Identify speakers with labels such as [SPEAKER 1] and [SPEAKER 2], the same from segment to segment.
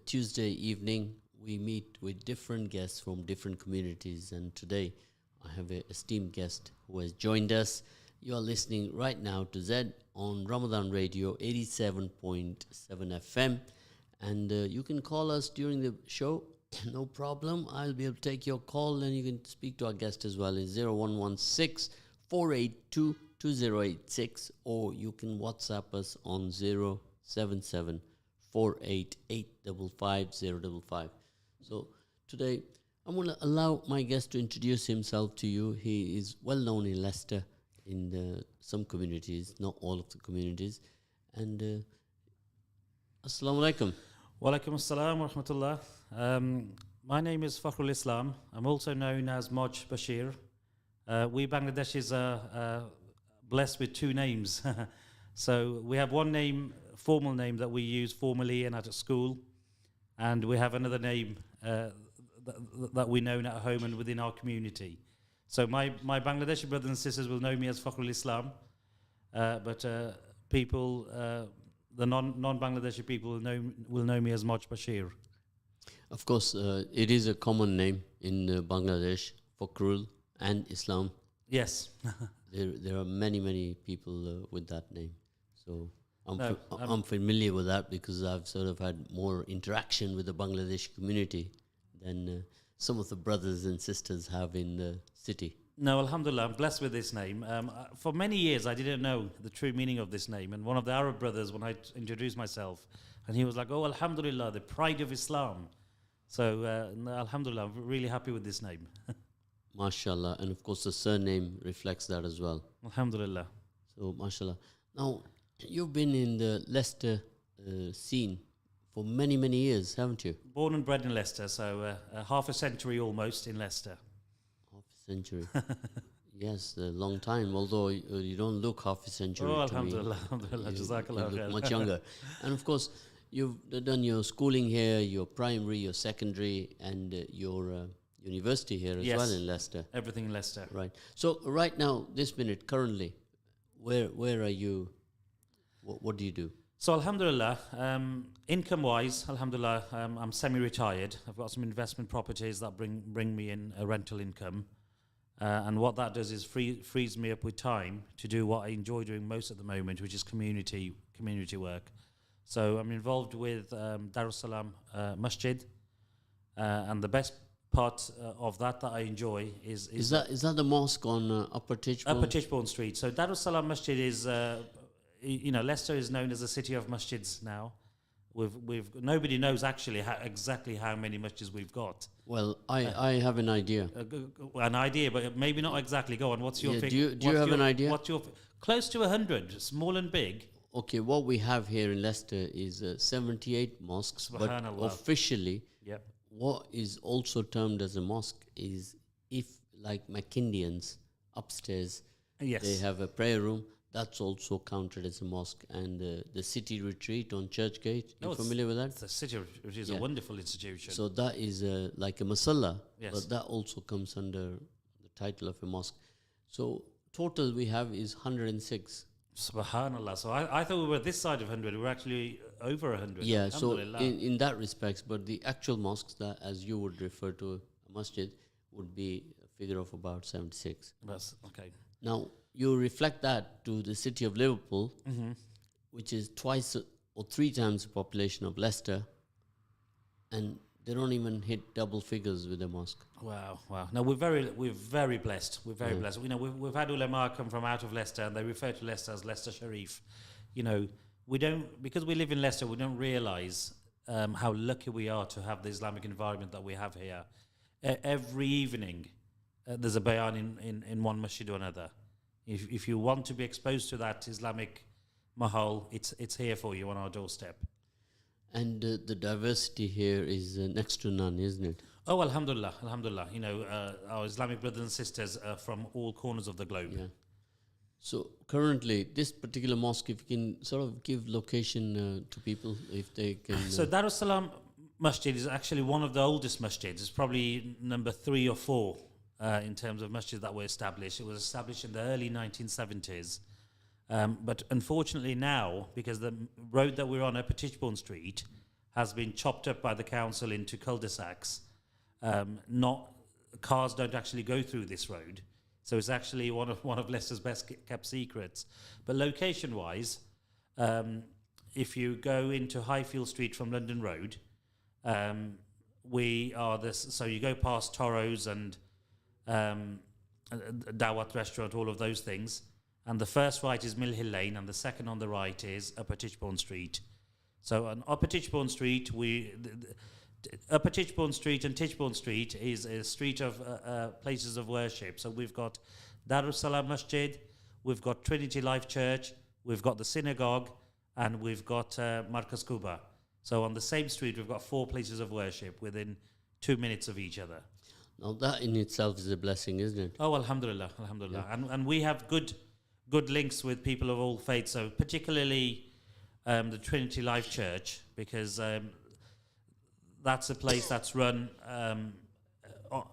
[SPEAKER 1] Tuesday evening, we meet with different guests from different communities, and today I have an esteemed guest who has joined us. You are listening right now to Z on Ramadan Radio 87.7 FM, and you can call us during the show. No problem. I'll be able to take your call, and you can speak to our guest as well. It's 0116 482 2086, or you can WhatsApp us on 077 488 So today I'm going to allow my guest to introduce himself to you. He is well known in Leicester in some communities, not all of the communities. And Assalamu alaikum.
[SPEAKER 2] Wa alaikum assalam wa rahmatullah. My name is Fakrul Islam. I'm also known as Moj Boshir. We Bangladeshis are blessed with two names. So we have one name, formal name that we use formally and at school, and we have another name that we know at home and within our community. So my Bangladeshi brothers and sisters will know me as Fakrul Islam, but people, the non-Bangladeshi people will know me as Moj Boshir.
[SPEAKER 1] Of course, it is a common name in Bangladesh, Fakrul and Islam.
[SPEAKER 2] Yes.
[SPEAKER 1] There are many people with that name. So I'm familiar with that because I've sort of had more interaction with the Bangladeshi community than some of the brothers and sisters have in the city.
[SPEAKER 2] No, alhamdulillah, I'm blessed with this name. For many years, I didn't know the true meaning of this name. And one of the Arab brothers, when I introduced myself, and he was like, oh, alhamdulillah, the pride of Islam. So, alhamdulillah, I'm really happy with this name.
[SPEAKER 1] MashaAllah. And of course, the surname reflects that as well.
[SPEAKER 2] Alhamdulillah.
[SPEAKER 1] So, MashaAllah. Now, you've been in the Leicester scene for many years, haven't you?
[SPEAKER 2] Born and bred in Leicester, so half a century almost in Leicester.
[SPEAKER 1] Half a century. Yes, a long time, although you don't look half a century.
[SPEAKER 2] Oh, alhamdulillah, alhamdulillah,
[SPEAKER 1] jazakallah. You look much younger. And of course, you've done your schooling here, your primary, your secondary, and your university here as well in Leicester.
[SPEAKER 2] Everything in Leicester.
[SPEAKER 1] Right. So right now, this minute, currently, where are you? What do you do?
[SPEAKER 2] So alhamdulillah, income-wise, alhamdulillah, I'm semi-retired. I've got some investment properties that bring me in a rental income. And what that does is frees me up with time to do what I enjoy doing most at the moment, which is community work. So I'm involved with Darussalam Masjid, and the best part of that I enjoy is
[SPEAKER 1] that the mosque on Upper Titchbourne?
[SPEAKER 2] Upper Titchbourne Street. So Darussalam Masjid is, Leicester is known as a city of masjids now. Nobody knows actually exactly how many masjids we've got.
[SPEAKER 1] Well, I have an idea.
[SPEAKER 2] An idea, but maybe not exactly. Go on. What's your figure?
[SPEAKER 1] Do you have an idea?
[SPEAKER 2] What's your close to 100, small and big?
[SPEAKER 1] Okay, what we have here in Leicester is 78 mosques, but officially, what is also termed as a mosque is if, like Mackindians upstairs, they have a prayer room. That's also counted as a mosque. And the city retreat on Churchgate, you familiar with that?
[SPEAKER 2] The city retreat is a wonderful institution.
[SPEAKER 1] So that is like a masalla,
[SPEAKER 2] yes.
[SPEAKER 1] But that also comes under the title of a mosque. So total we have is 106.
[SPEAKER 2] Subhanallah. So I thought we were this side of 100. We're actually over 100.
[SPEAKER 1] Yeah, so in that respects, but the actual mosques that, as you would refer to a masjid, would be a figure of about 76.
[SPEAKER 2] That's okay.
[SPEAKER 1] Now, you reflect that to the city of Liverpool, which is twice or three times the population of Leicester, and they don't even hit double figures with a mosque.
[SPEAKER 2] Wow. No, we're very blessed. We're very blessed. We've had ulama come from out of Leicester, and they refer to Leicester as Leicester Sharif. We don't, because we live in Leicester, we don't realise how lucky we are to have the Islamic environment that we have here. Every evening, there's a bayan in one masjid or another. If you want to be exposed to that Islamic mahal, it's here for you on our doorstep.
[SPEAKER 1] And the diversity here is next to none, isn't it?
[SPEAKER 2] Oh, alhamdulillah. Our Islamic brothers and sisters are from all corners of the globe.
[SPEAKER 1] Yeah. So currently, this particular mosque, if you can sort of give location to people, if they can...
[SPEAKER 2] So Darussalam Masjid is actually one of the oldest masjids. It's probably number 3 or 4 in terms of masjids that were established. It was established in the early 1970s. But unfortunately now, because the road that we're on, Upper Titchbourne Street, has been chopped up by the council into cul-de-sacs. Not cars don't actually go through this road, so it's actually one of Leicester's best kept secrets. But location-wise, if you go into Highfield Street from London Road, we are this. So you go past Toro's and Dawat Restaurant, all of those things. And the first right is Mill Hill Lane, and the second on the right is Upper Titchbourne Street. So on Upper Titchbourne Street, Upper Titchbourne Street and Titchbourne Street is a street of places of worship. So we've got Darus Salam Masjid, we've got Trinity Life Church, we've got the synagogue, and we've got Markaz Kuba. So on the same street, we've got 4 places of worship within 2 minutes of each other.
[SPEAKER 1] Now that in itself is a blessing, isn't it?
[SPEAKER 2] Oh, alhamdulillah, alhamdulillah. Yeah. And we have good links with people of all faiths, so particularly the Trinity Life Church, because that's a place that's run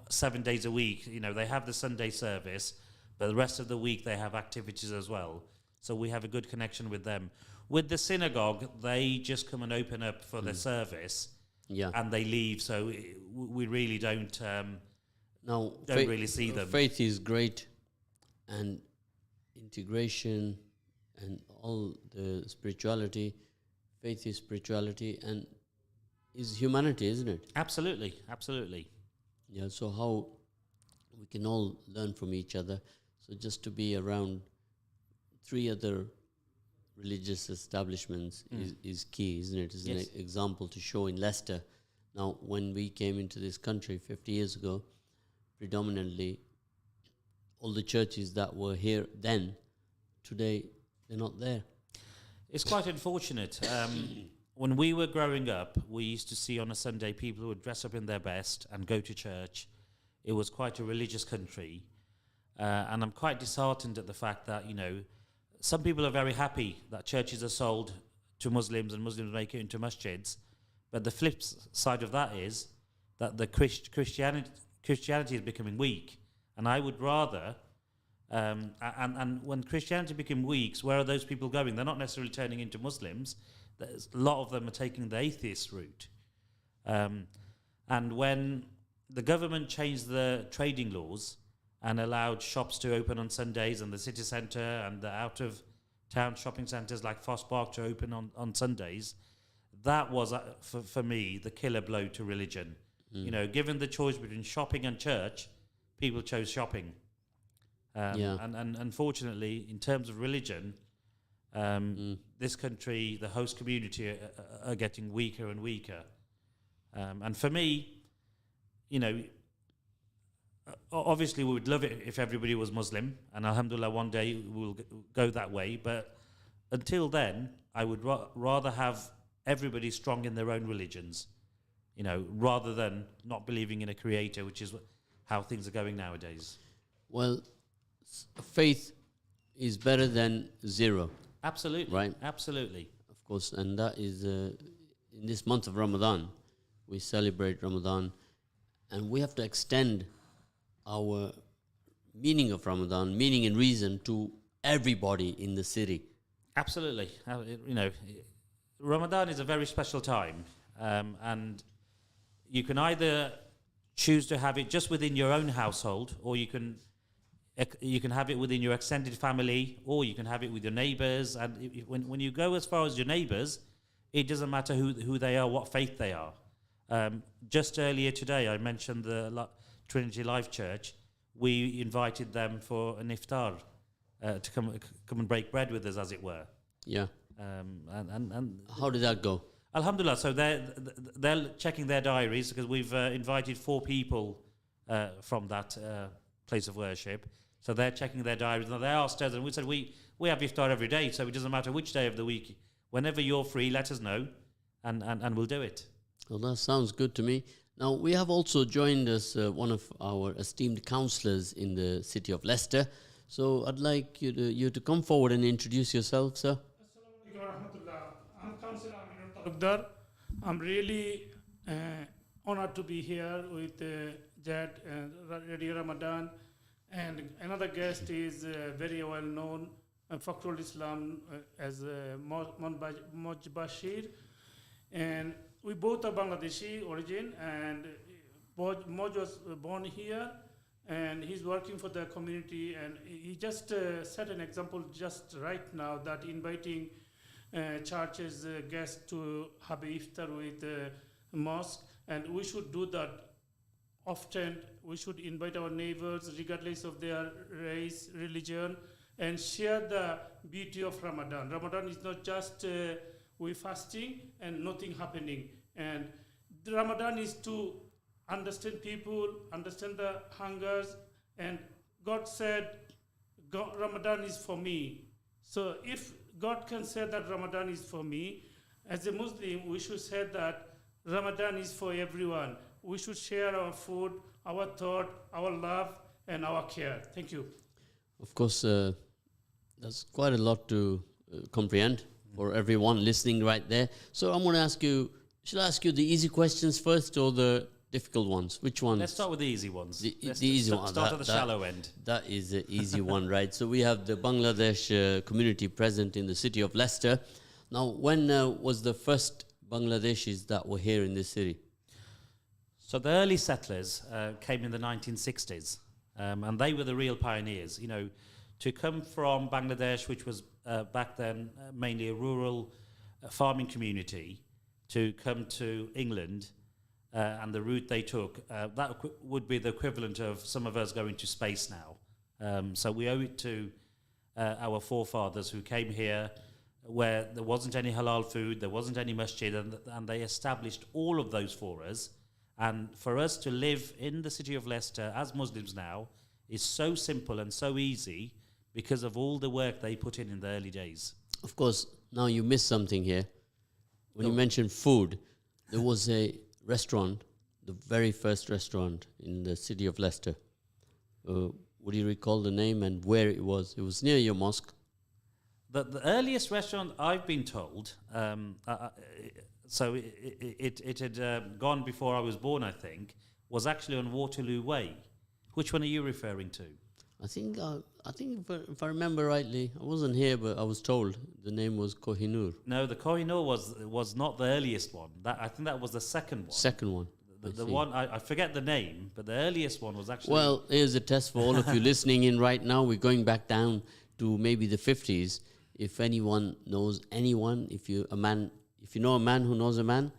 [SPEAKER 2] 7 days a week. You know, they have the Sunday service, but the rest of the week they have activities as well. So we have a good connection with them. With the synagogue, they just come and open up for their service, and they leave. So we really don't really see them.
[SPEAKER 1] Faith is great, and integration and all the spirituality. Faith is spirituality and is humanity, isn't it?
[SPEAKER 2] Absolutely, absolutely.
[SPEAKER 1] Yeah, so how we can all learn from each other. So just to be around 3 other religious establishments is key, isn't it? It's an example to show in Leicester. Now, when we came into this country 50 years ago, predominantly all the churches that were here then, today, they're not there.
[SPEAKER 2] It's quite unfortunate. When we were growing up, we used to see on a Sunday people who would dress up in their best and go to church. It was quite a religious country. And I'm quite disheartened at the fact that, you know, some people are very happy that churches are sold to Muslims and Muslims make it into masjids. But the flip side of that is that the Christianity is becoming weak. And I would rather, and when Christianity became weak, where are those people going? They're not necessarily turning into Muslims. A lot of them are taking the atheist route. And when the government changed the trading laws and allowed shops to open on Sundays, and the city centre and the out-of-town shopping centres like Foss Park to open on Sundays, that was, for me, the killer blow to religion. You know, given the choice between shopping and church, people chose shopping. And unfortunately, in terms of religion, this country, the host community are getting weaker and weaker. And for me, you know, obviously we would love it if everybody was Muslim, and alhamdulillah one day we'll go that way, but until then I would rather have everybody strong in their own religions, you know, rather than not believing in a creator, which is how things are going nowadays.
[SPEAKER 1] Well, faith is better than zero.
[SPEAKER 2] Absolutely.
[SPEAKER 1] Right?
[SPEAKER 2] Absolutely.
[SPEAKER 1] Of course, and that is in this month of Ramadan, we celebrate Ramadan, and we have to extend our meaning of Ramadan, meaning and reason, to everybody in the city.
[SPEAKER 2] Absolutely. You know, Ramadan is a very special time, and you can either choose to have it just within your own household, or you can have it within your extended family, or you can have it with your neighbours. And when you go as far as your neighbours, it doesn't matter who they are, what faith they are. Just earlier today, I mentioned the Trinity Life Church. We invited them for an iftar to come and break bread with us, as it were.
[SPEAKER 1] Yeah.
[SPEAKER 2] And
[SPEAKER 1] how did that go?
[SPEAKER 2] Alhamdulillah. So they're checking their diaries, because we've invited 4 people from that place of worship. So they're checking their diaries. Now they asked us, and we said we have iftar every day, so it doesn't matter which day of the week. Whenever you're free, let us know, and we'll do it.
[SPEAKER 1] Well, that sounds good to me. Now, we have also joined us one of our esteemed councillors in the city of Leicester. So I'd like you to come forward and introduce yourself, sir.
[SPEAKER 3] I'm Councillor Talukdar. I'm really honored to be here with Jad Radio Ramadan. And another guest is very well known, Fakrul Islam, as Boshir. And we both are Bangladeshi origin, and Moj was born here, and he's working for the community, and he just set an example just right now that inviting churches guests to have iftar with mosque, and we should do that often. We should invite our neighbors regardless of their race, religion, and share the beauty of Ramadan. Ramadan is not just we fasting and nothing happening, and Ramadan is to understand people, understand the hungers, and God said, Ramadan is for me. So if God can say that Ramadan is for me, as a Muslim, we should say that Ramadan is for everyone. We should share our food, our thought, our love, and our care. Thank you.
[SPEAKER 1] Of course, that's quite a lot to comprehend for everyone listening right there. So I'm going to ask you, should I ask you the easy questions first or the difficult ones? Which ones?
[SPEAKER 2] Let's start with the easy ones.
[SPEAKER 1] The easy one.
[SPEAKER 2] Start at the shallow end.
[SPEAKER 1] That is the easy one, right? So we have the Bangladesh community present in the city of Leicester. Now, when was the first Bangladeshis that were here in this city?
[SPEAKER 2] So the early settlers came in the 1960s, and they were the real pioneers. You know, to come from Bangladesh, which was back then mainly a rural farming community, to come to England, and the route they took, that would be the equivalent of some of us going to space now. So we owe it to our forefathers who came here where there wasn't any halal food, there wasn't any masjid, and they established all of those for us. And for us to live in the city of Leicester as Muslims now is so simple and so easy because of all the work they put in the early days.
[SPEAKER 1] Of course, now you missed something here. When you mentioned food, there was a restaurant, the very first restaurant in the city of Leicester. Would you recall the name and where it was? It was near your mosque.
[SPEAKER 2] The earliest restaurant I've been told, so it had gone before I was born, I think, was actually on Waterloo Way. Which one are you referring to?
[SPEAKER 1] I think if I remember rightly, I wasn't here, but I was told the name was Kohinoor.
[SPEAKER 2] No, the Kohinoor was not the earliest one. I think that was the second one.
[SPEAKER 1] Second one.
[SPEAKER 2] The one, I forget the name, but the earliest one was actually...
[SPEAKER 1] Well, here's a test for all of you listening in right now. We're going back down to maybe the 50s. If anyone knows anyone, if you know a man who knows a man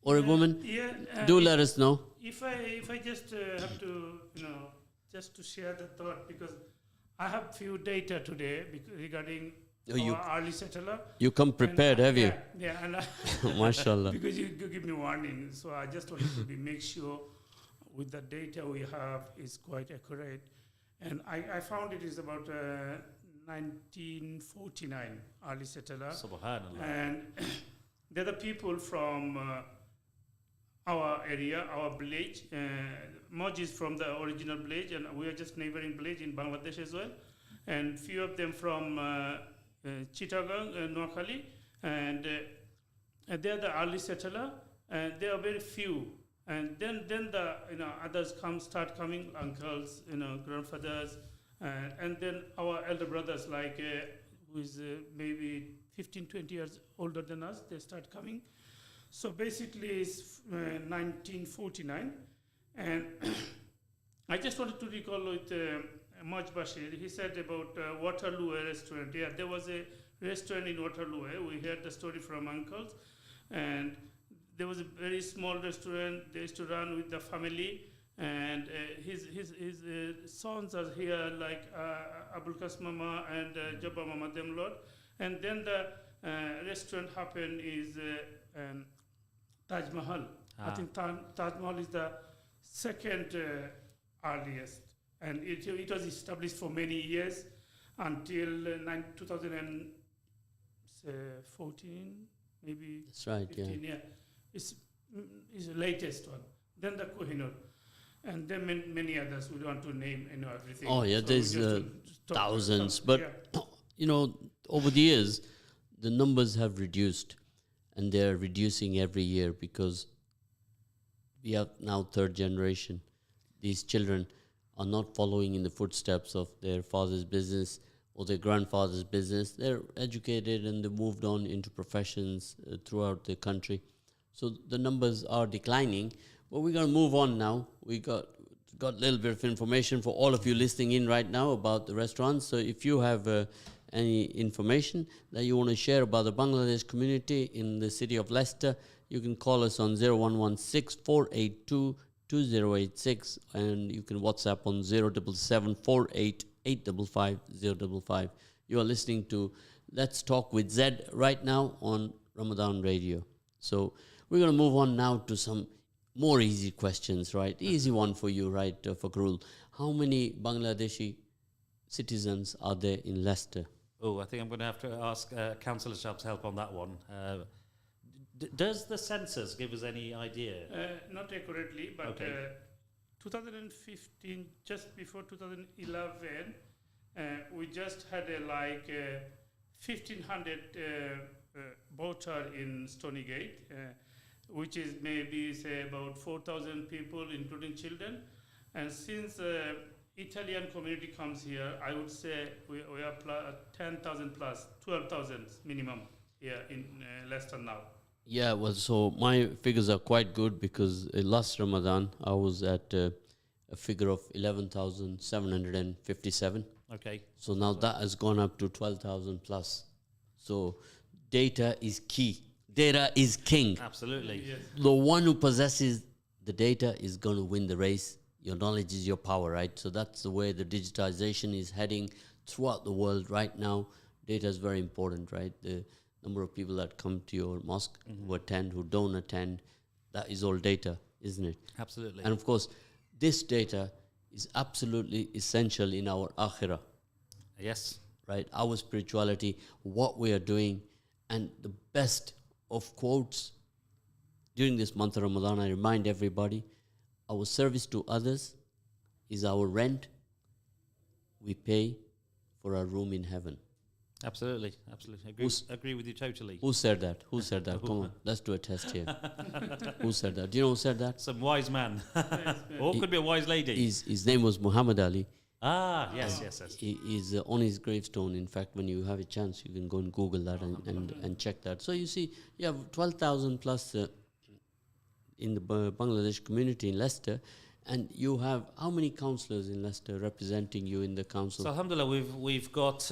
[SPEAKER 1] or a woman, do let us know.
[SPEAKER 3] If I just have to, just to share the thought, because I have few data today regarding our early settler.
[SPEAKER 1] You come prepared, have you?
[SPEAKER 3] Yeah, and
[SPEAKER 1] MashaAllah.
[SPEAKER 3] because you give me warning, so I just wanted to make sure with the data we have is quite accurate. And I found it is about 1949 early settler.
[SPEAKER 2] Subhanallah.
[SPEAKER 3] And they're the people from our area, our village. Moj is from the original village, and we are just neighboring village in Bangladesh as well. And few of them from Chittagong, Noakhali, and they are the early settler, and they are very few. And then the others start coming, uncles, grandfathers, and then our elder brothers, like who is maybe 15, 20 years older than us, they start coming. So basically it's 1949, and I just wanted to recall with Moj Boshir, he said about Waterloo restaurant. Yeah, there was a restaurant in Waterloo. We heard the story from uncles, and there was a very small restaurant they used to run with the family, and his sons are here, like Abul Qasim Mama and Jabba Mama Demlord. And then the restaurant happened is Taj Mahal. I think Taj Mahal is the second earliest. And it was established for many years until 2014, maybe.
[SPEAKER 1] That's right,
[SPEAKER 3] 15, yeah. It's the latest one. Then the Kohinoor. And then many others. We don't want to name everything.
[SPEAKER 1] Oh, yeah,
[SPEAKER 3] so
[SPEAKER 1] there's thousands. But, over the years, the numbers have reduced. And they're reducing every year because we have now third generation. These children are not following in the footsteps of their father's business or their grandfather's business. They're educated and they moved on into professions throughout the country. So the numbers are declining. But we're going to move on now. We got a little bit of information for all of you listening in right now about the restaurants. So if you have any information that you want to share about the Bangladesh community in the city of Leicester, you can call us on 0116 482 2086, and you can WhatsApp on 077 48 855 055. You are listening to Let's Talk with Zed right now on Ramadan Radio. So we're going to move on now to some more easy questions, right? Easy one for you, right, Fakrul? How many Bangladeshi citizens are there in Leicester?
[SPEAKER 2] Oh, I think I'm going to have to ask Councillor Shab's help on that one. Does the census give us any idea?
[SPEAKER 3] Not accurately, but
[SPEAKER 2] Okay.
[SPEAKER 3] 2015, just before 2011, we just had 1,500 voter in Stonygate, which is maybe say about 4,000 people, including children. And since Italian community comes here, I would say we are 10,000 plus, 12,000 minimum here in Leicester now.
[SPEAKER 1] Yeah, well, so my figures are quite good because last Ramadan I was at a figure of 11,757.
[SPEAKER 2] Okay.
[SPEAKER 1] So now that has gone up to 12,000 plus. So data is key. Data is king.
[SPEAKER 2] Absolutely.
[SPEAKER 3] Yes.
[SPEAKER 1] The one who possesses the data is going to win the race. Your knowledge is your power, right? So that's the way the digitization is heading throughout the world right now. Data is very important, right? The number of people that come to your mosque, who attend, who don't attend, that is all data, isn't it?
[SPEAKER 2] Absolutely.
[SPEAKER 1] And of course, this data is absolutely essential in our akhirah,
[SPEAKER 2] Yes.
[SPEAKER 1] right? Our spirituality, what we are doing, and the best of quotes during this month of Ramadan, I remind everybody, our service to others is our rent we pay for our room in heaven.
[SPEAKER 2] Absolutely. Absolutely. Agree with you totally.
[SPEAKER 1] Who said that? Who said that? Come on, let's do a test here. Who said that? Do you know who said that?
[SPEAKER 2] Some wise man. Or could be a wise lady.
[SPEAKER 1] His name was Muhammad Ali.
[SPEAKER 2] Yes.
[SPEAKER 1] He is on his gravestone. In fact, when you have a chance, you can go and Google that and check that. So you see, you have 12,000 plus in the Bangladesh community in Leicester, and you have how many councillors in Leicester representing you in the council?
[SPEAKER 2] So alhamdulillah, we've got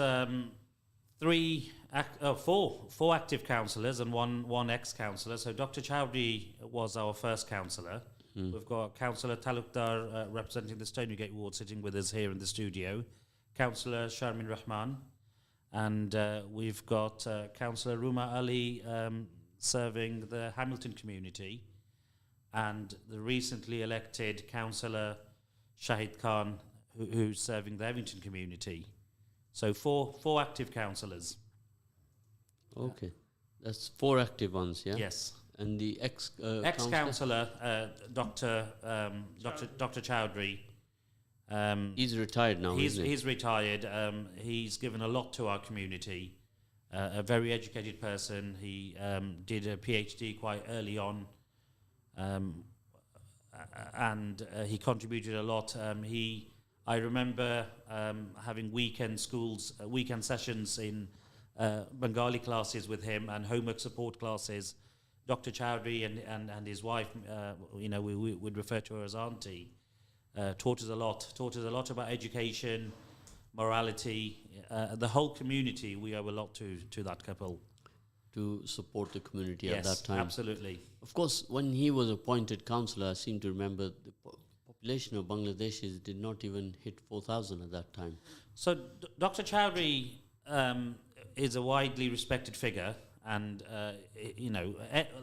[SPEAKER 2] four active councillors and one ex-councillor. So Dr. Chowdhury was our first councillor. We've got Councillor Talukdar representing the Stonygate ward sitting with us here in the studio, Councillor Sharmin Rahman, and we've got Councillor Ruma Ali serving the Hamilton community, and the recently elected Councillor Shahid Khan who's serving the Evington community. So four active councillors.
[SPEAKER 1] Okay, that's 4 active ones, yeah?
[SPEAKER 2] Yes.
[SPEAKER 1] And the
[SPEAKER 2] Ex-councillor, Dr. Chowdhury.
[SPEAKER 1] He's retired now, isn't he?
[SPEAKER 2] He's retired. He's given a lot to our community. A very educated person. He did a PhD quite early on, and he contributed a lot. I remember having weekend sessions in Bengali classes with him and homework support classes. Dr. Chowdhury and his wife, we would refer to her as Auntie, taught us a lot about education, morality. The whole community, we owe a lot to that couple.
[SPEAKER 1] To support the community at
[SPEAKER 2] Yes,
[SPEAKER 1] that time.
[SPEAKER 2] absolutely.
[SPEAKER 1] Of course, when he was appointed councillor, I seem to remember the population of Bangladeshis did not even hit 4,000 at that time.
[SPEAKER 2] So Dr. Chowdhury is a widely respected figure. And,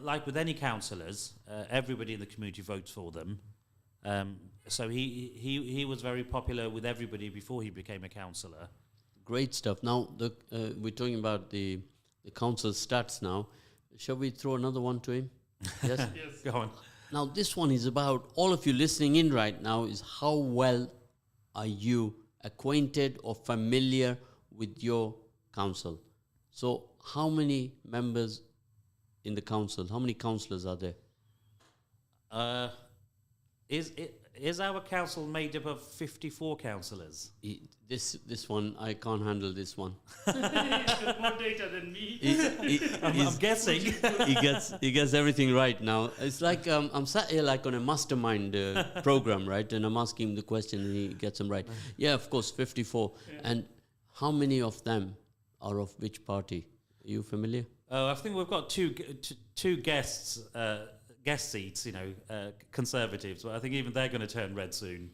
[SPEAKER 2] like with any councillors, everybody in the community votes for them. So he was very popular with everybody before he became a councillor.
[SPEAKER 1] Great stuff. Now, we're talking about the council stats now. Shall we throw another one to him? Yes?
[SPEAKER 3] Yes.
[SPEAKER 2] Go on.
[SPEAKER 1] Now, this one is about all of you listening in right now is how well are you acquainted or familiar with your council? So, how many members in the council? How many councillors are there?
[SPEAKER 2] Is our council made up of 54 councillors?
[SPEAKER 1] This one, I can't handle this one.
[SPEAKER 3] More data than me.
[SPEAKER 2] I'm guessing.
[SPEAKER 1] He gets everything right now. It's like I'm sat here like on a mastermind program, right? And I'm asking him the question and he gets them right. Yeah, of course, 54.
[SPEAKER 3] Yeah.
[SPEAKER 1] And how many of them are of which party? Are you familiar?
[SPEAKER 2] I think we've got two guest seats, Conservatives, but I think even they're going to turn red soon.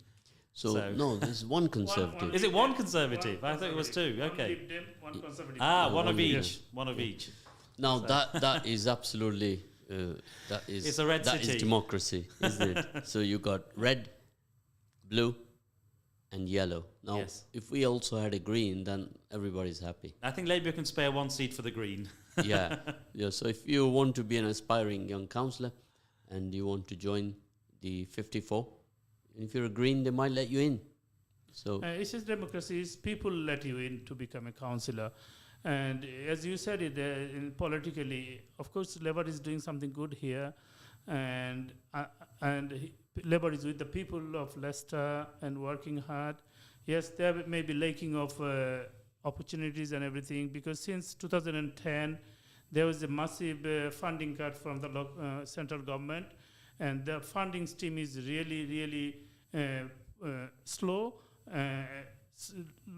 [SPEAKER 1] So no, there's one Conservative.
[SPEAKER 2] Is it one Conservative? I thought it was two.
[SPEAKER 3] One
[SPEAKER 2] Okay.
[SPEAKER 3] Lib Dem, one Conservative.
[SPEAKER 2] One of
[SPEAKER 1] one
[SPEAKER 2] each.
[SPEAKER 1] each.
[SPEAKER 2] One of each.
[SPEAKER 1] Now that is absolutely that is
[SPEAKER 2] It's a red
[SPEAKER 1] that
[SPEAKER 2] city.
[SPEAKER 1] is democracy, isn't it? So you got red, blue, and yellow. Now,
[SPEAKER 2] Yes.
[SPEAKER 1] if we also had a green, then everybody's happy.
[SPEAKER 2] I think Labour can spare one seat for the Green.
[SPEAKER 1] Yeah. So if you want to be an aspiring young councillor and you want to join the 54, and if you're a green, they might let you in. So
[SPEAKER 3] It's just democracy. Is people let you in to become a councillor. And as you said it, politically, of course, Labour is doing something good here. And Labour is with the people of Leicester and working hard. Yes, there may be lacking of opportunities and everything, because since 2010, there was a massive funding cut from the central government, and the funding stream is really slow. A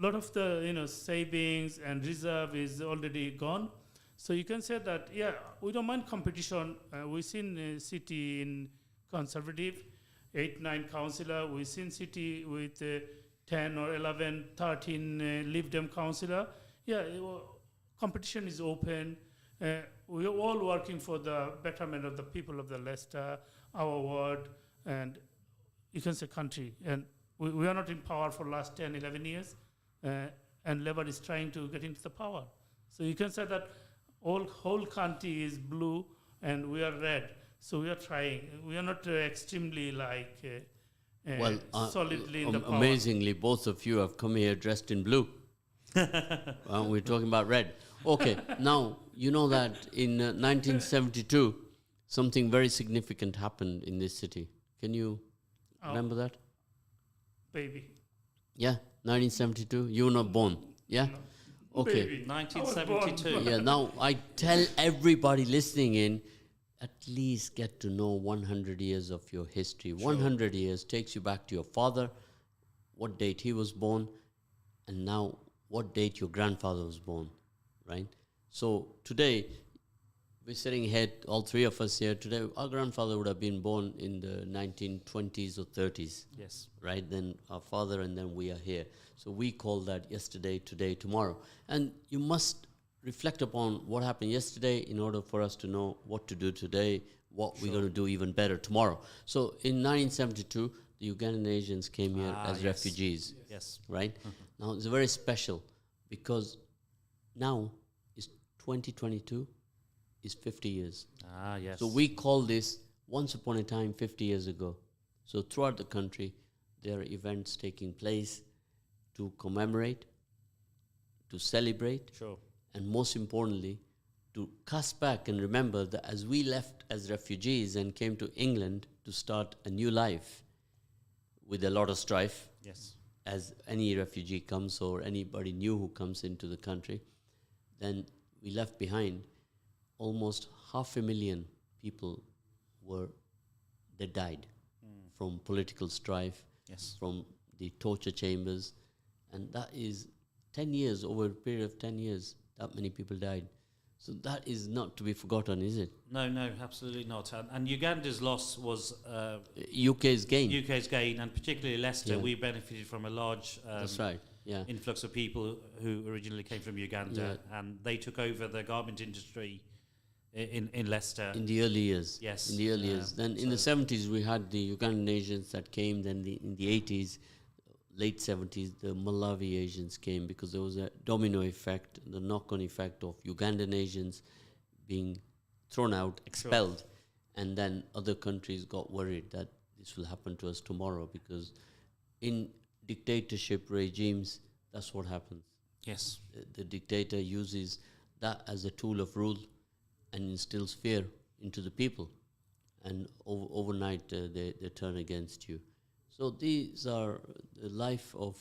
[SPEAKER 3] lot of the savings and reserve is already gone. So you can say that, yeah, we don't mind competition. We've seen city in Conservative, 8, 9 councillor. We've seen city with 10 or 11, 13 Lib Dem councillor. Yeah, competition is open. We are all working for the betterment of the people of the Leicester, our ward, and you can say country. And we are not in power for last 10, 11 years, and Labour is trying to get into the power. So you can say that whole country is blue and we are red. So we are trying. We are not extremely solidly in the power.
[SPEAKER 1] amazingly, both of you have come here dressed in blue. We're talking about red. Okay, now, you know that in 1972, something very significant happened in this city. Can you remember that?
[SPEAKER 3] Baby.
[SPEAKER 1] Yeah, 1972. You were not born. Yeah?
[SPEAKER 3] No.
[SPEAKER 1] Okay.
[SPEAKER 3] Baby.
[SPEAKER 2] 1972.
[SPEAKER 1] Yeah, now I tell everybody listening in, at least get to know 100 years of your history. 100 years takes you back to your father, what date he was born, and now what date your grandfather was born, right? So today, we're sitting here, all three of us here today, our grandfather would have been born in the 1920s or 30s.
[SPEAKER 2] Yes.
[SPEAKER 1] Right? Then our father, and then we are here. So we call that yesterday, today, tomorrow. And you must reflect upon what happened yesterday in order for us to know what to do today, what we're going to do even better tomorrow. So in 1972, the Ugandan Asians came here as refugees.
[SPEAKER 2] Yes.
[SPEAKER 1] Right? Now it's very special because now is 2022 is 50 years.
[SPEAKER 2] Yes.
[SPEAKER 1] So we call this once upon a time 50 years ago. So throughout the country, there are events taking place to commemorate, to celebrate, and most importantly, to cast back and remember that as we left as refugees and came to England to start a new life with a lot of strife,
[SPEAKER 2] Yes.
[SPEAKER 1] as any refugee comes or anybody new who comes into the country, then we left behind almost 500,000 people they died from political strife,
[SPEAKER 2] Yes.
[SPEAKER 1] from the torture chambers, and that is 10 years, over a period of 10 years, that many people died. So that is not to be forgotten, is it?
[SPEAKER 2] No, absolutely not. And Uganda's loss was
[SPEAKER 1] UK's gain.
[SPEAKER 2] UK's gain, and particularly Leicester,
[SPEAKER 1] Yeah.
[SPEAKER 2] we benefited from a large
[SPEAKER 1] That's right, yeah.
[SPEAKER 2] influx of people who originally came from Uganda, and they took over the garment industry in Leicester.
[SPEAKER 1] In the early years.
[SPEAKER 2] Yes.
[SPEAKER 1] In the early years. Then in the 70s, we had the Ugandan Asians that came. Then in the 80s, late 70s, the Malawi Asians came because there was a domino effect, the knock-on effect of Ugandan Asians being thrown out, expelled. And then other countries got worried that this will happen to us tomorrow because in dictatorship regimes, that's what happens.
[SPEAKER 2] Yes.
[SPEAKER 1] The dictator uses that as a tool of rule and instills fear into the people. and overnight they turn against you. So these are the life of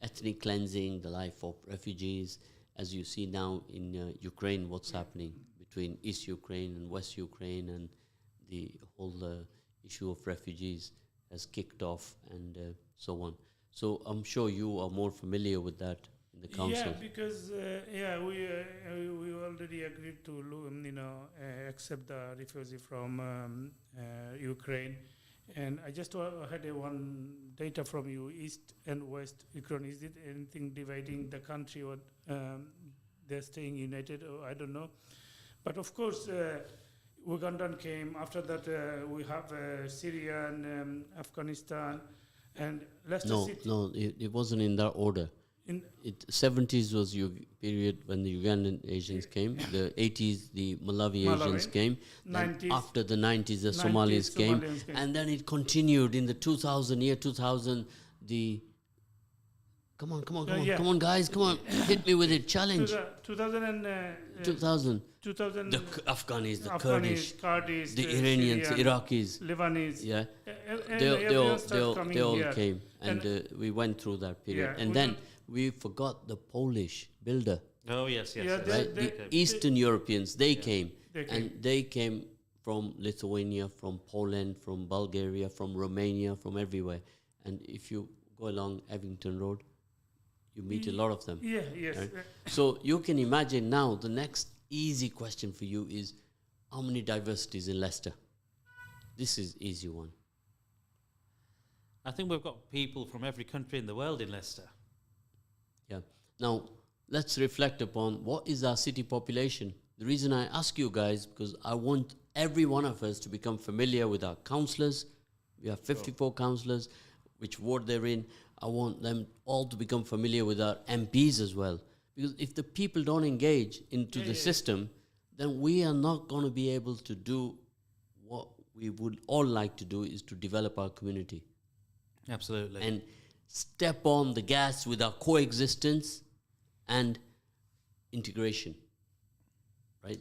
[SPEAKER 1] ethnic cleansing, the life of refugees, as you see now in Ukraine, what's happening between East Ukraine and West Ukraine, and the whole issue of refugees has kicked off, and so on. So I'm sure you are more familiar with that in the council.
[SPEAKER 3] Yeah, because we already agreed to accept the refugee from Ukraine, and I just had one data from you, East and West Ukraine. Is it anything dividing the country, or they're staying united? Or I don't know, but of course. Ugandan came. After that, we have Syria and Afghanistan and Leicester City.
[SPEAKER 1] No, it wasn't in that order.
[SPEAKER 3] In
[SPEAKER 1] 70s was your period when the Ugandan Asians came. The 80s, the Malawi Asians came.
[SPEAKER 3] 90s,
[SPEAKER 1] after the 90s, the Somalis came. And then it continued in the 2000, the... Come on, guys, come on, hit me with it, challenge.
[SPEAKER 3] 2000.
[SPEAKER 1] The Afghans, the
[SPEAKER 3] Kurdish,
[SPEAKER 1] the Iranians,
[SPEAKER 3] Syrian,
[SPEAKER 1] Iraqis,
[SPEAKER 3] Lebanese.
[SPEAKER 1] yeah,
[SPEAKER 3] they
[SPEAKER 1] they all came, and we went through that period,
[SPEAKER 3] Yeah,
[SPEAKER 1] and then we forgot the Polish builder,
[SPEAKER 2] Oh, yes.
[SPEAKER 3] Yeah,
[SPEAKER 1] right?
[SPEAKER 3] they-
[SPEAKER 1] The Eastern Europeans, they
[SPEAKER 2] Yeah.
[SPEAKER 1] came,
[SPEAKER 3] They came.
[SPEAKER 1] and they came from Lithuania, from Poland, from Bulgaria, from Romania, from everywhere. And if you go along Abington Road, you meet a lot of them.
[SPEAKER 3] Yeah, yes.
[SPEAKER 1] Right. So you can imagine now the next easy question for you is how many diversities in Leicester? This is easy one.
[SPEAKER 2] I think we've got people from every country in the world in Leicester.
[SPEAKER 1] Yeah. Now let's reflect upon what is our city population. The reason I ask you guys, because I want every one of us to become familiar with our councillors. We have 54 councillors, which ward they're in. I want them all to become familiar with our MPs as well. Because if the people don't engage into the system, then we are not going to be able to do what we would all like to do, is to develop our community.
[SPEAKER 2] Absolutely.
[SPEAKER 1] And step on the gas with our coexistence and integration. Right?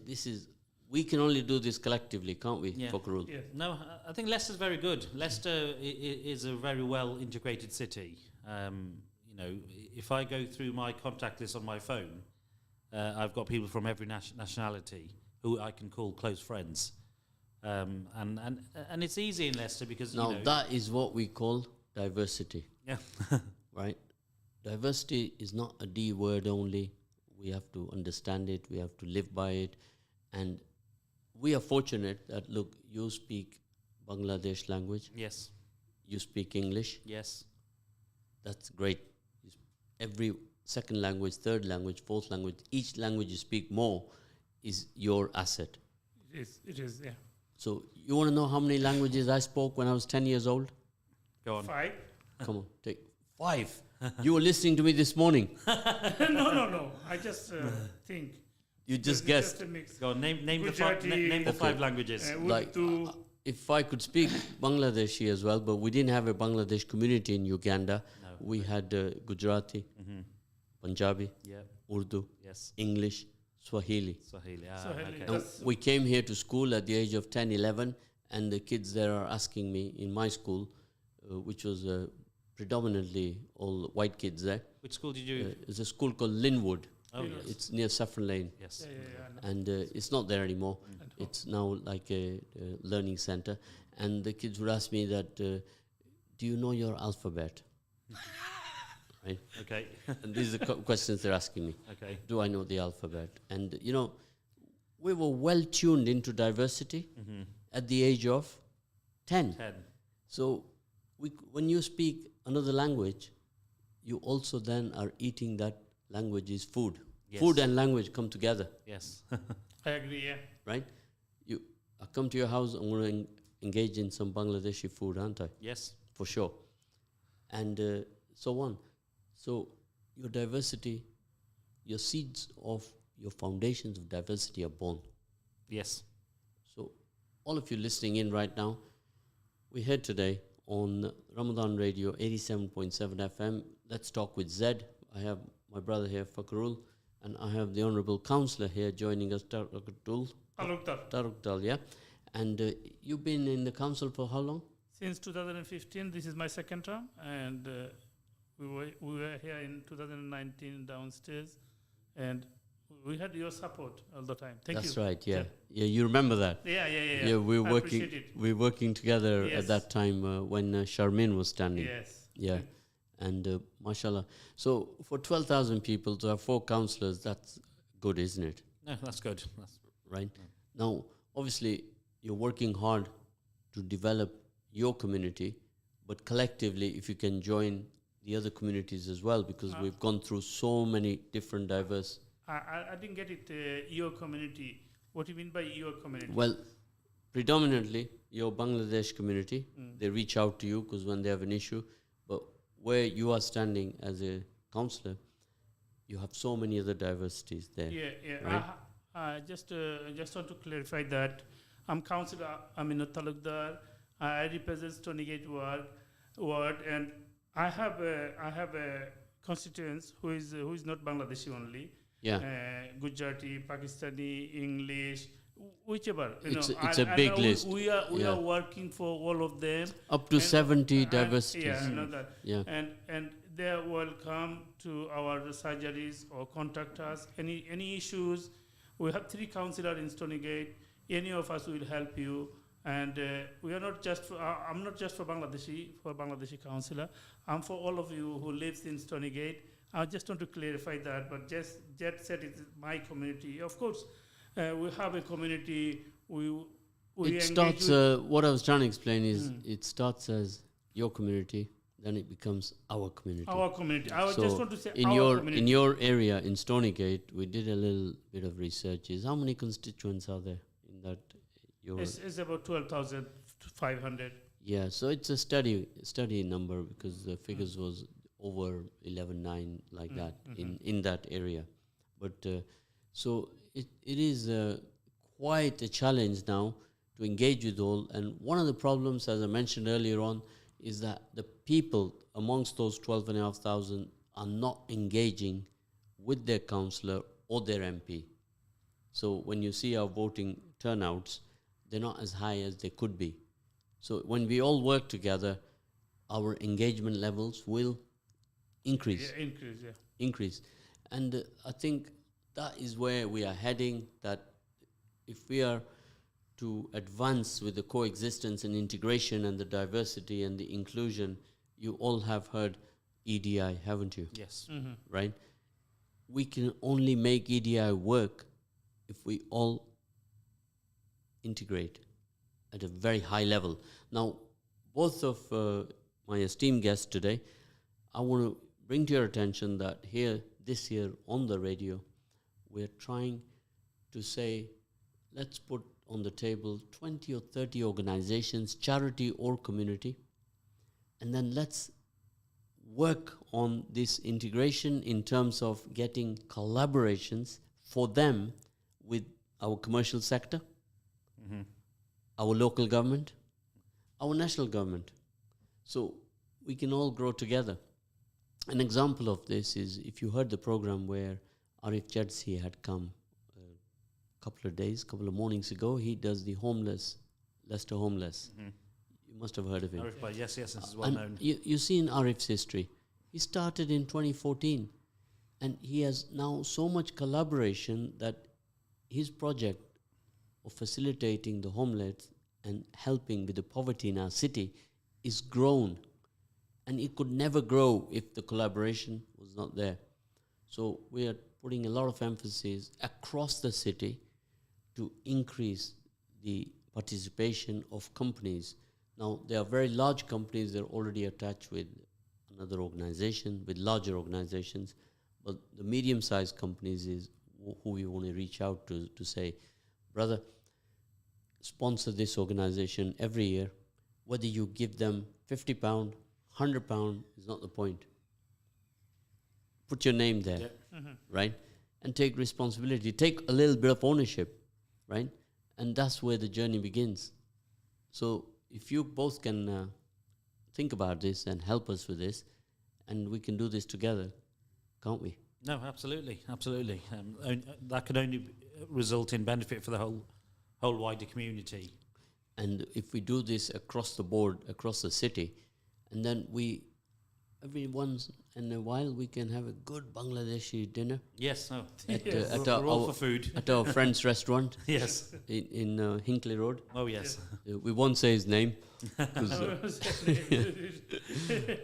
[SPEAKER 1] We can only do this collectively, can't we,
[SPEAKER 2] Yeah.
[SPEAKER 1] Fakrul?
[SPEAKER 3] Yes.
[SPEAKER 2] No, I think Leicester's very good. Leicester is a very well integrated city. If I go through my contact list on my phone, I've got people from every nationality who I can call close friends. And it's easy in Leicester because
[SPEAKER 1] Now, that is what we call diversity,
[SPEAKER 2] yeah.
[SPEAKER 1] right? Diversity is not a D word only. We have to understand it. We have to live by it. And we are fortunate that, look, you speak Bangladesh language.
[SPEAKER 2] Yes.
[SPEAKER 1] You speak English.
[SPEAKER 2] Yes.
[SPEAKER 1] That's great. Every second language, third language, fourth language, each language you speak more is your asset.
[SPEAKER 3] It is, yeah.
[SPEAKER 1] So you want to know how many languages I spoke when I was 10 years old?
[SPEAKER 2] Go on.
[SPEAKER 3] 5.
[SPEAKER 1] Come on, take 5. You were listening to me this morning.
[SPEAKER 3] No. I just think.
[SPEAKER 1] You just
[SPEAKER 3] It's
[SPEAKER 1] guessed.
[SPEAKER 3] Just a mix.
[SPEAKER 2] Go on. Name the
[SPEAKER 3] Gujarati,
[SPEAKER 2] name the
[SPEAKER 1] Okay.
[SPEAKER 2] 5 languages.
[SPEAKER 1] Like,
[SPEAKER 3] Urdu.
[SPEAKER 1] if I could speak Bangladeshi as well, but we didn't have a Bangladesh community in Uganda.
[SPEAKER 2] No.
[SPEAKER 1] We had Gujarati,
[SPEAKER 2] Mm-hmm.
[SPEAKER 1] Punjabi,
[SPEAKER 2] Yeah.
[SPEAKER 1] Urdu,
[SPEAKER 2] Yes.
[SPEAKER 1] English, Swahili.
[SPEAKER 2] Swahili.
[SPEAKER 3] Swahili.
[SPEAKER 2] Okay.
[SPEAKER 1] And we came here to school at the age of 10, 11, and the kids there are asking me in my school, which was predominantly all white kids there.
[SPEAKER 2] Which school did you?
[SPEAKER 1] It's a school called Linwood.
[SPEAKER 2] Oh,
[SPEAKER 3] Yes.
[SPEAKER 2] yes.
[SPEAKER 1] It's near Saffron Lane.
[SPEAKER 2] Yes.
[SPEAKER 3] Yeah.
[SPEAKER 1] And it's not there anymore. It's now like a learning center. And the kids would ask me that, do you know your alphabet? Right?
[SPEAKER 2] Okay.
[SPEAKER 1] And these are the questions they're asking me.
[SPEAKER 2] Okay.
[SPEAKER 1] Do I know the alphabet? And, we were well tuned into diversity
[SPEAKER 2] Mm-hmm.
[SPEAKER 1] at the age of 10.
[SPEAKER 2] 10.
[SPEAKER 1] So when you speak another language, you also then are eating that language's food.
[SPEAKER 2] Yes.
[SPEAKER 1] Food and language come together,
[SPEAKER 2] Yes.
[SPEAKER 3] I agree, yeah.
[SPEAKER 1] right? I come to your house, I'm going to engage in some Bangladeshi food, aren't I?
[SPEAKER 2] Yes.
[SPEAKER 1] For sure. And so on. So your diversity, your seeds of your foundations of diversity are born.
[SPEAKER 2] Yes.
[SPEAKER 1] So all of you listening in right now, we're here today on Ramadan Radio 87.7 FM. Let's talk with Zed. I have my brother here, Fakrul, and I have the Honourable Councillor here joining us, Talukdar,
[SPEAKER 3] Talukdar.
[SPEAKER 1] Talukdar, yeah. And you've been in the council for how long?
[SPEAKER 3] Since 2015, this is my second term, and we were here in 2019 downstairs, and we had your support all the time. Thank you.
[SPEAKER 1] That's right, yeah. Yeah, you remember that?
[SPEAKER 3] Yeah.
[SPEAKER 1] Yeah, we were
[SPEAKER 3] appreciate it.
[SPEAKER 1] working together
[SPEAKER 3] Yes.
[SPEAKER 1] at that time when Charmaine was standing.
[SPEAKER 3] Yes.
[SPEAKER 1] Yeah, and mashallah. So for 12,000 people to have 4 councillors, that's good, isn't it?
[SPEAKER 2] No, that's good. That's
[SPEAKER 1] Right? Now, obviously, you're working hard to develop your community, but collectively, if you can join the other communities as well, because we've gone through so many different diverse.
[SPEAKER 3] I didn't get it. Your community. What do you mean by your community?
[SPEAKER 1] Well, predominantly your Bangladesh community, they reach out to you because when they have an issue, but where you are standing as a councillor, you have so many other diversities there.
[SPEAKER 3] Yeah.
[SPEAKER 1] Right?
[SPEAKER 3] Just want to clarify that I'm Councillor Aminu Talukdar. I represent Stonygate ward, and I have a constituents who is not Bangladeshi only.
[SPEAKER 1] Yeah.
[SPEAKER 3] Gujarati, Pakistani, English, whichever.
[SPEAKER 1] It's a big list.
[SPEAKER 3] We are working for all of them.
[SPEAKER 1] Up to 70 diversities.
[SPEAKER 3] Yeah, I know that.
[SPEAKER 1] Yeah.
[SPEAKER 3] And they are welcome to our surgeries or contact us. Any issues, we have 3 councillors in Stonygate. Any of us will help you. And we are not just for, I'm not just for Bangladeshi councillor. I'm for all of you who lives in Stonygate. I just want to clarify that, but just Jet said it's my community. Of course, we have a community. We
[SPEAKER 1] It starts, what I was trying to explain is it starts as your community, then it becomes our community.
[SPEAKER 3] Our community. I
[SPEAKER 1] So
[SPEAKER 3] just want to say
[SPEAKER 1] in
[SPEAKER 3] our
[SPEAKER 1] your
[SPEAKER 3] community.
[SPEAKER 1] in your area in Stonygate, we did a little bit of research. How many constituents are there in that?
[SPEAKER 3] It's about 12,500.
[SPEAKER 1] Yeah, so it's a steady number because the figures was over 11,900 like that in that area. But so it is quite a challenge now to engage with all. And one of the problems, as I mentioned earlier on, is that the people amongst those 12,500 are not engaging with their councillor or their MP. So when you see our voting turnouts, they're not as high as they could be. So when we all work together, our engagement levels will increase.
[SPEAKER 3] Yeah,
[SPEAKER 1] Increase. And I think that is where we are heading, that if we are to advance with the coexistence and integration and the diversity and the inclusion, you all have heard EDI, haven't you?
[SPEAKER 2] yes.
[SPEAKER 1] Right? We can only make EDI work if we all integrate at a very high level. Now, both of my esteemed guests today, I want to bring to your attention that this year on the radio, we're trying to say, let's put on the table 20 or 30 organizations, charity or community, and then let's work on this integration in terms of getting collaborations for them with our commercial sector, our local government, our national government. So we can all grow together. An example of this is, if you heard the program where Arif Jadsi had come a couple of mornings ago, he does the Leicester Homeless. You must have heard of him.
[SPEAKER 2] Arif, yes, this is well
[SPEAKER 1] And
[SPEAKER 2] known.
[SPEAKER 1] you see in Arif's history, he started in 2014 and he has now so much collaboration that his project of facilitating the homeless and helping with the poverty in our city is grown. And it could never grow if the collaboration was not there. So we are putting a lot of emphasis across the city to increase the participation of companies. Now, there are very large companies that are already attached with another organization, with larger organizations, but the medium-sized companies is who we want to reach out to say, brother, sponsor this organization every year. Whether you give them £50, £100 is not the point. Put your name there, right? And take responsibility. Take a little bit of ownership, right? And that's where the journey begins. So if you both can think about this and help us with this, and we can do this together, can't we?
[SPEAKER 2] No, absolutely. That could only result in benefit for the whole wider community.
[SPEAKER 1] And if we do this across the board, across the city, and then every once in a while, we can have a good Bangladeshi dinner
[SPEAKER 2] Yes, no.
[SPEAKER 1] at
[SPEAKER 2] We're all for food.
[SPEAKER 1] at our friend's restaurant
[SPEAKER 2] Yes.
[SPEAKER 1] in Hinkley Road.
[SPEAKER 2] Oh, yes.
[SPEAKER 1] We won't say his name, 'cause,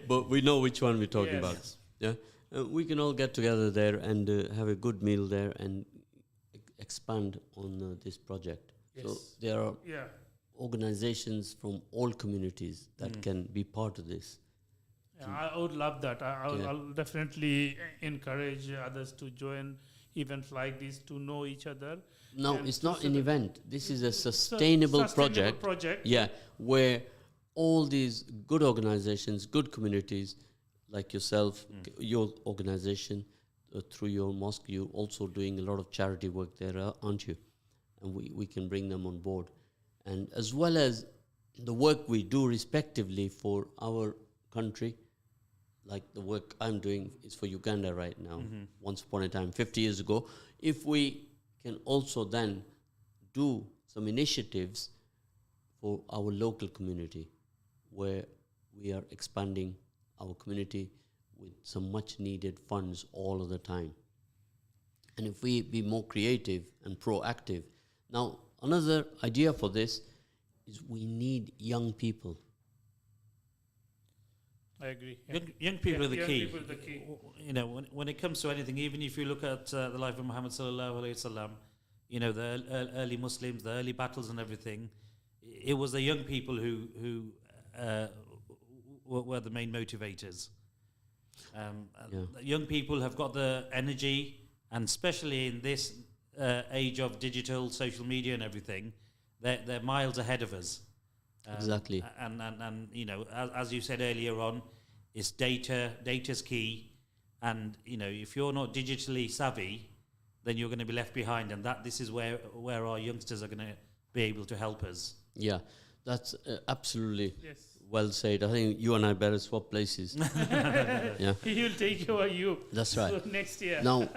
[SPEAKER 1] but we know which one we're talking about.
[SPEAKER 2] Yes.
[SPEAKER 1] Yeah, we can all get together there and have a good meal there and expand on this project. So
[SPEAKER 3] Yes.
[SPEAKER 1] there are
[SPEAKER 3] Yeah.
[SPEAKER 1] organizations from all communities that can be part of this.
[SPEAKER 3] Yeah, I would love that.
[SPEAKER 1] Yeah.
[SPEAKER 3] I'll definitely encourage others to join events like this to know each other.
[SPEAKER 1] No,
[SPEAKER 3] And
[SPEAKER 1] it's
[SPEAKER 3] so-
[SPEAKER 1] not
[SPEAKER 3] so
[SPEAKER 1] an
[SPEAKER 3] that-
[SPEAKER 1] event. This is a sustainable project. Yeah, where all these good organizations, good communities like yourself, your organization, through your mosque, you also doing a lot of charity work there, aren't you? And we can bring them on board. And as well as the work we do respectively for our country, like the work I'm doing is for Uganda right now, once upon a time, 50 years ago. If we can also then do some initiatives for our local community, where we are expanding our community with some much needed funds all of the time. And if we be more creative and proactive. Now, another idea for this is we need young people.
[SPEAKER 3] I agree. Yeah.
[SPEAKER 2] Young people
[SPEAKER 3] Yeah,
[SPEAKER 2] are the
[SPEAKER 3] young
[SPEAKER 2] key.
[SPEAKER 3] people are the key.
[SPEAKER 2] You know, when it comes to anything, even if you look at the life of Muhammad sallallahu alaihi wasallam, you know, the early Muslims, the early battles and everything, it was the young people who were the main motivators. Young people have got the energy, and especially in this age of digital, social media and everything, they're miles ahead of us.
[SPEAKER 1] Exactly.
[SPEAKER 2] And you know, as you said earlier on, it's data's key, and you know, if you're not digitally savvy, then you're going to be left behind, and this is where our youngsters are going to be able to help us.
[SPEAKER 1] Yeah, that's absolutely
[SPEAKER 3] Yes.
[SPEAKER 1] well said. I think you and I better swap places. Yeah,
[SPEAKER 3] He will take over you.
[SPEAKER 1] that's right.
[SPEAKER 3] So next year.
[SPEAKER 1] Now,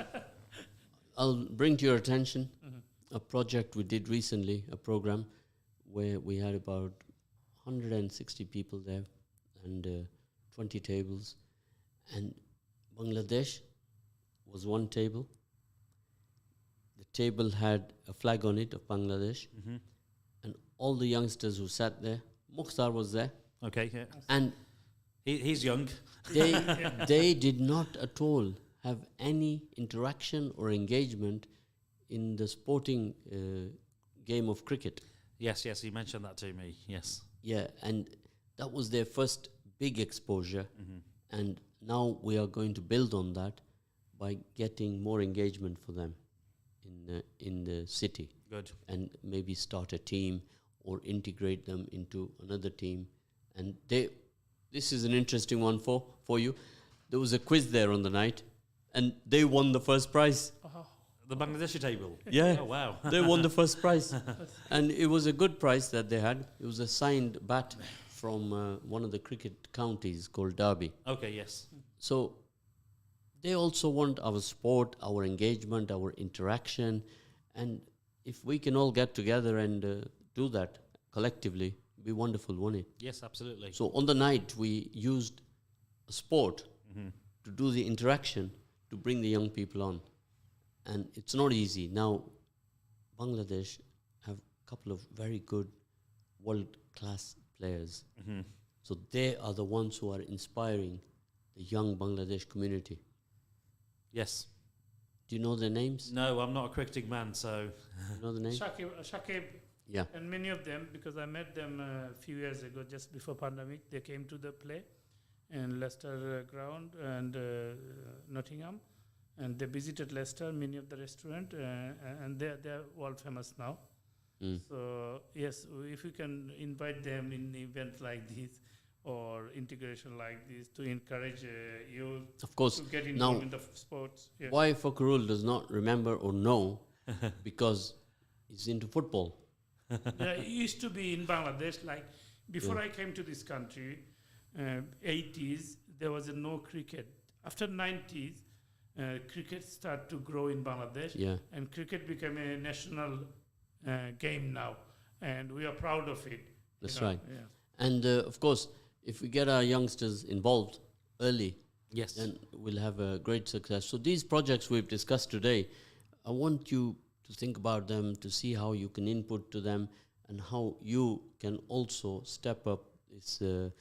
[SPEAKER 1] I'll bring to your attention a project we did recently, a program where we had about 160 people there and 20 tables. And Bangladesh was one table. The table had a flag on it of Bangladesh. And all the youngsters who sat there, Mukhtar was there.
[SPEAKER 2] Okay, yeah.
[SPEAKER 1] And
[SPEAKER 2] He's young.
[SPEAKER 1] they did not at all have any interaction or engagement in the sporting game of cricket.
[SPEAKER 2] Yes, he mentioned that to me. Yes.
[SPEAKER 1] Yeah, and that was their first big exposure. And now we are going to build on that by getting more engagement for them in the city.
[SPEAKER 2] Good.
[SPEAKER 1] And maybe start a team or integrate them into another team. And this is an interesting one for you. There was a quiz there on the night, and they won the first prize.
[SPEAKER 2] The Bangladeshi table.
[SPEAKER 1] Yeah.
[SPEAKER 2] Oh wow.
[SPEAKER 1] They won the first prize. And it was a good prize that they had. It was a signed bat from one of the cricket counties called Derby.
[SPEAKER 2] Okay. Yes.
[SPEAKER 1] So they also want our support, our engagement, our interaction. And if we can all get together and do that collectively, it'd be wonderful, won't it?
[SPEAKER 2] Yes, absolutely.
[SPEAKER 1] So on the night, we used a sport to do the interaction, to bring the young people on. And it's not easy. Now, Bangladesh have a couple of very good world-class players. So they are the ones who are inspiring the young Bangladesh community.
[SPEAKER 2] Yes.
[SPEAKER 1] Do you know their names?
[SPEAKER 2] No, I'm not a cricketing man, so.
[SPEAKER 1] You know the names?
[SPEAKER 3] Shakib,
[SPEAKER 1] Yeah.
[SPEAKER 3] and many of them, because I met them a few years ago, just before pandemic, they came to the play in Leicester ground and Nottingham, and they visited Leicester, many of the restaurant, and they're world famous now. So yes, if we can invite them in events like this or integration like this to encourage you
[SPEAKER 1] Of course.
[SPEAKER 3] to get
[SPEAKER 1] Now,
[SPEAKER 3] involved in the sports. Yeah.
[SPEAKER 1] why Fakrul does not remember or know, because he's into football.
[SPEAKER 3] Yeah, it used to be in Bangladesh, like before I came to this country, 80s, there was no cricket. After 90s, cricket started to grow in Bangladesh,
[SPEAKER 1] Yeah.
[SPEAKER 3] and cricket became a national game now. and we are proud of it.
[SPEAKER 1] That's right.
[SPEAKER 3] Yeah.
[SPEAKER 1] And of course, if we get our youngsters involved early,
[SPEAKER 2] Yes.
[SPEAKER 1] then we'll have a great success. So these projects we've discussed today, I want you to think about them, to see how you can input to them, and how you can also step up this, to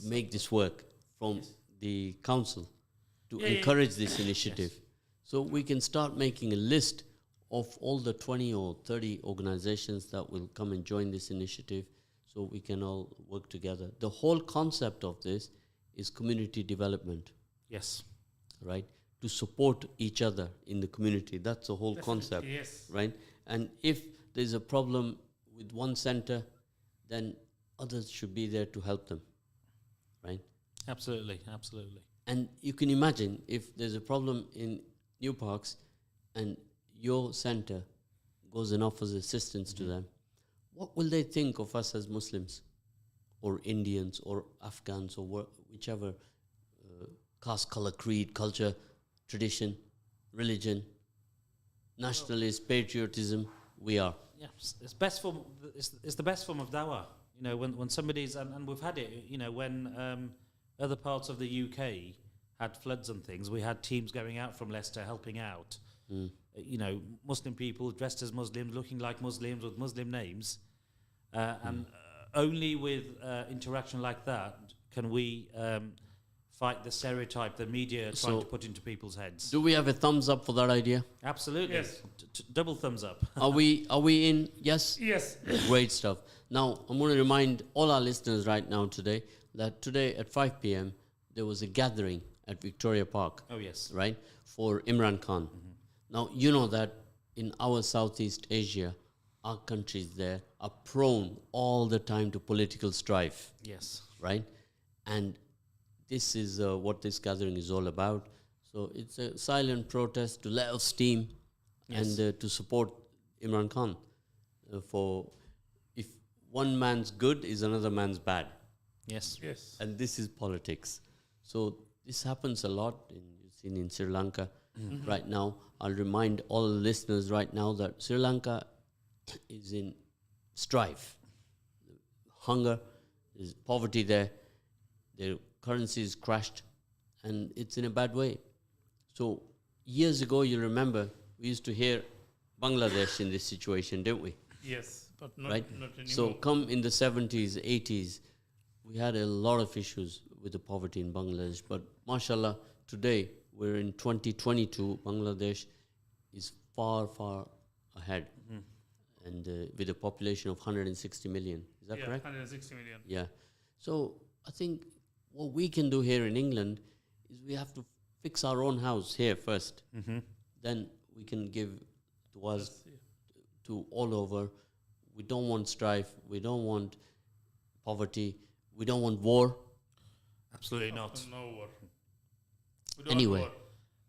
[SPEAKER 1] make this work from the council to encourage this initiative. So we can start making a list of all the 20 or 30 organizations that will come and join this initiative, so we can all work together. The whole concept of this is community development,
[SPEAKER 2] Yes.
[SPEAKER 1] right? To support each other in the community. That's the whole concept,
[SPEAKER 3] Yes.
[SPEAKER 1] right? And if there's a problem with one center, then others should be there to help them, right?
[SPEAKER 2] Absolutely. Absolutely.
[SPEAKER 1] And you can imagine if there's a problem in New Parks and your center goes and offers assistance to them, what will they think of us as Muslims or Indians or Afghans or whichever caste, color, creed, culture, tradition, religion, nationalist, patriotism we are?
[SPEAKER 2] Yeah, it's best form. It's the best form of dawah. You know, when somebody's and we've had it. You know, when other parts of the UK had floods and things, we had teams going out from Leicester helping out. You know, Muslim people dressed as Muslims, looking like Muslims with Muslim names, and only with interaction like that can we fight the stereotype the media are trying to put into people's heads.
[SPEAKER 1] Do we have a thumbs up for that idea?
[SPEAKER 2] Absolutely.
[SPEAKER 3] Yes.
[SPEAKER 2] Double thumbs up.
[SPEAKER 1] Are we in? Yes?
[SPEAKER 3] Yes.
[SPEAKER 1] Great stuff. Now, I'm going to remind all our listeners right now today that today at 5 p.m. there was a gathering at Victoria Park.
[SPEAKER 2] Oh, yes.
[SPEAKER 1] Right? For Imran Khan. Now, you know that in our Southeast Asia, our countries there are prone all the time to political strife.
[SPEAKER 2] Yes.
[SPEAKER 1] Right? And this is what this gathering is all about. So it's a silent protest to let off steam and to support Imran Khan. For if one man's good is another man's bad.
[SPEAKER 2] Yes.
[SPEAKER 3] Yes.
[SPEAKER 1] And this is politics. So this happens a lot. You've seen in Sri Lanka right now. I'll remind all the listeners right now that Sri Lanka is in strife. Hunger, there's poverty there. Their currency is crashed, and it's in a bad way. So years ago, you remember, we used to hear Bangladesh in this situation, didn't we?
[SPEAKER 3] Yes, but not,
[SPEAKER 1] Right?
[SPEAKER 3] not anymore.
[SPEAKER 1] So come in the 70s, 80s, we had a lot of issues with the poverty in Bangladesh. But mashallah, today we're in 2022. Bangladesh is far, far ahead. And with a population of 160 million. Is that correct?
[SPEAKER 3] 160 million.
[SPEAKER 1] Yeah. So I think what we can do here in England is we have to fix our own house here first. Then we can give to us, to all over. We don't want strife. We don't want poverty. We don't want war.
[SPEAKER 2] Absolutely not.
[SPEAKER 3] No war. We don't
[SPEAKER 1] Anyway.
[SPEAKER 3] war.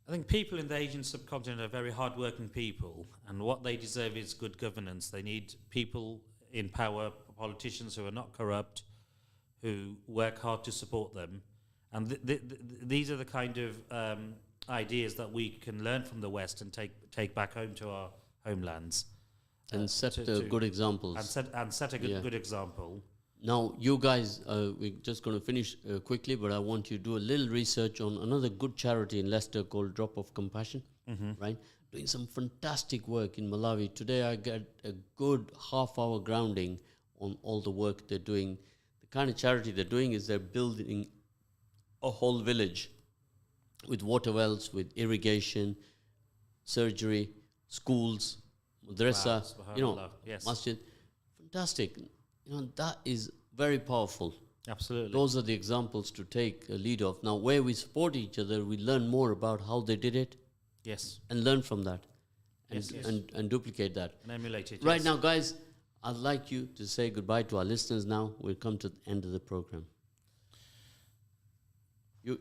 [SPEAKER 2] I think people in the Asian subcontinent are very hard-working people, and what they deserve is good governance. They need people in power, politicians who are not corrupt, who work hard to support them. And these are the kind of ideas that we can learn from the West and take back home to our homelands.
[SPEAKER 1] And set good examples.
[SPEAKER 2] And set a good example.
[SPEAKER 1] Now, you guys, we're just going to finish quickly, but I want you to do a little research on another good charity in Leicester called Drop of Compassion, right? Doing some fantastic work in Malawi. Today I got a good half-hour grounding on all the work they're doing. The kind of charity they're doing is they're building a whole village with water wells, with irrigation, surgery, schools, madrasa,
[SPEAKER 2] Subhanallah, yes.
[SPEAKER 1] masjid. Fantastic. That is very powerful.
[SPEAKER 2] Absolutely.
[SPEAKER 1] Those are the examples to take a lead of. Now, where we support each other, we learn more about how they did it
[SPEAKER 2] Yes.
[SPEAKER 1] and learn from that and,
[SPEAKER 2] Yes.
[SPEAKER 1] and duplicate that.
[SPEAKER 2] And emulate it.
[SPEAKER 1] Right
[SPEAKER 2] yes.
[SPEAKER 1] now, guys, I'd like you to say goodbye to our listeners now. We'll come to the end of the program.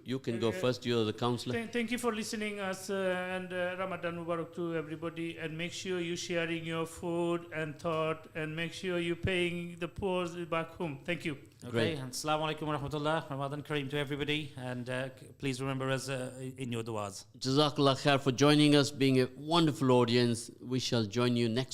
[SPEAKER 1] You can go first. You're the counselor.
[SPEAKER 3] Thank you for listening us and Ramadan Mubarak to everybody, and make sure you sharing your food and thought, and make sure you paying the poor back home. Thank you.
[SPEAKER 2] Okay,
[SPEAKER 1] Great.
[SPEAKER 2] and Assalamu alaikum wa rahmatullah, Ramadan Kareem to everybody, and please remember us in your du'as.
[SPEAKER 1] Jazakallah khair for joining us, being a wonderful audience. We shall join you next